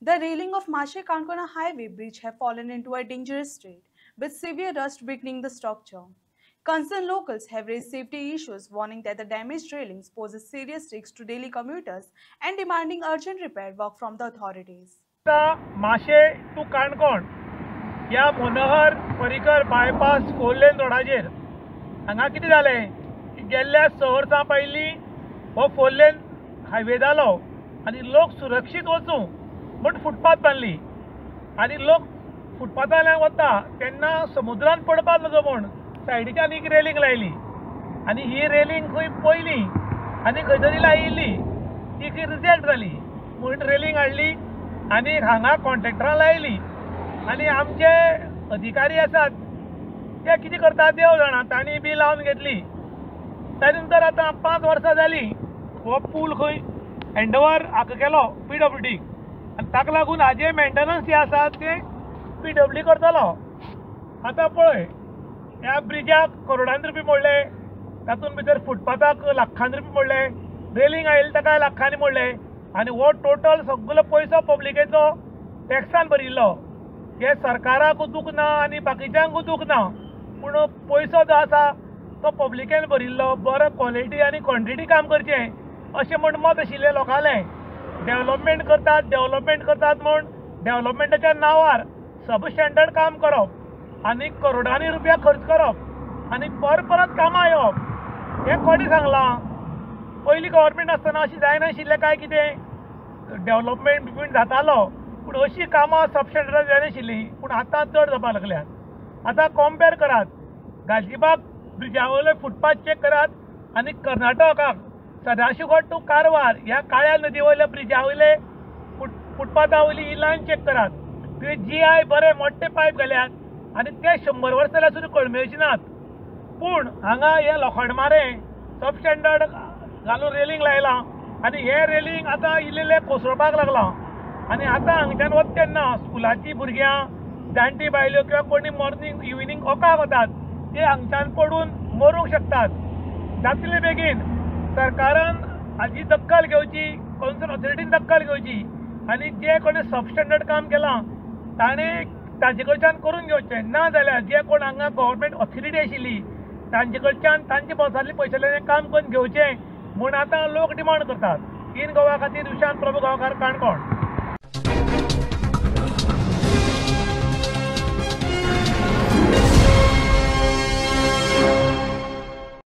The railing of Mashe Kankona Highway Bridge have fallen into a dangerous state, with severe rust weakening the structure. Concerned locals have raised safety issues, warning that the damaged railings poses serious risks to daily commuters and demanding urgent repair work from the authorities. माशे to Canacona या Manohar Parrikar bypass 4 लेन रोडाचेर हांगा कितें जालें की गेल्ल्या 6 वर्सां पयलीं हो 4 लेन हायवे जालो आनी लोक सुरक्षीत वचूं म्हूण फुटपाथ बांदली आनी लोक फुटपाथांतल्यान वता तेन्ना समुद्रांत पडपाक नजो म्हूण सायडीच्यान एक रेलींग लायली आनी ही रेलींग खंय पयली आनी खंय तरी लायिल्ली ती रिजेक्ट जाली म्हूण रेलींग हाडली आनी हांगा कॉन्ट्रॅक्टरां लायली आनी आमचे अधिकारी आसात ते कितें करतात देव जाणा तांणी बी लावन घेतली ताचे नंतर आतां 5 वर्सां जालीं हो पूल खंय हँडओवर हाका केलो PWDक आनी ताका लागून हाजे मेंटेनन्स जे आसा ते PWD करतलो आतां पळय ह्या ब्रिजाक करोडांनी रुपया मोडले तातूंत भितर फुटपाथाक लाखांनी रुपया मोडले रेलींग आयिल्ली ताका लाखांनी मोडले आनी हो टोटल सगळो पयसो पब्लिकेचो टॅक्सान भरिल्लो हे सरकाराक दूख ना आनी बाकीच्यांक दूख ना पूण पयसो जो आसा तो पब्लिकेन भरिल्लो बरो क्वॉलिटी आनी क्वॉन्टिटी काम करचें अशें म्हूण मत आशिल्लें लोकांलें डेव्हलपमेंट करतात म्हूण डेव्हलपमेंटाच्या नांवार सबस्टँडर्ड काम करप आनी करोडांनी रुपया खर्च करप आनी परत कामां येवप हें कोणी सांगलां पयलीं गव्हर्मेंट आसतना अशें जायनाशिल्लें काय कितें डेव्हलपमेंट जातालो पूण अशीं कामां सबस्टँडर्डान जायनाशिल्लीं पूण आतां चड जावपाक लागल्यात आतां कॉम्पेर करात गालजीबाग ब्रिजा वयले फुटपाथ चॅक करात आनी कर्नाटकाक सदाशिवगड टू कारवार ह्या काळ्या नदी वयल्या ब्रिजा वयले फुटपाथा वयली ही लायन चॅक करात थंय GI बरे मोठे पायप घाल्यात आनी ते 100 वर्सां जाल्यार सुद्दां कळमेवचे नात पूण हांगा हे लोखंडमारे सबस्टँडर्ड घालून रेलींग लायलां आनी हे रेलींग आतां इल्लें कोसळपाक लागलां आनी आतां हांगच्यान वता तेन्ना स्कुलाची भुरग्यां जाणटी बायल्यो किंवा कोणी मॉर्निंग इवनिंग वॉकाक वतात ते हांगच्यान पडून मरूंक शकतात जातले बेगीन सरकारान हाची दखल घेवची कॉन्सर्न ऑथॉरिटीन दखल घेवची आनी जे कोणी सबस्टँडर्ड काम केलां ताणें ताजे कडच्यान करून घेवचें ना जाल्यार जे कोण हांगा गव्हर्मेंट ऑथॉरिटी आशिल्ली तांचे कडच्यान तांचे बोसांतले पयशांतल्यान काम करून घेवचें म्हूण आतां लोक डिमांड करतात इन गोवा खातीर विशांत प्रभू गांवकार काणकोण.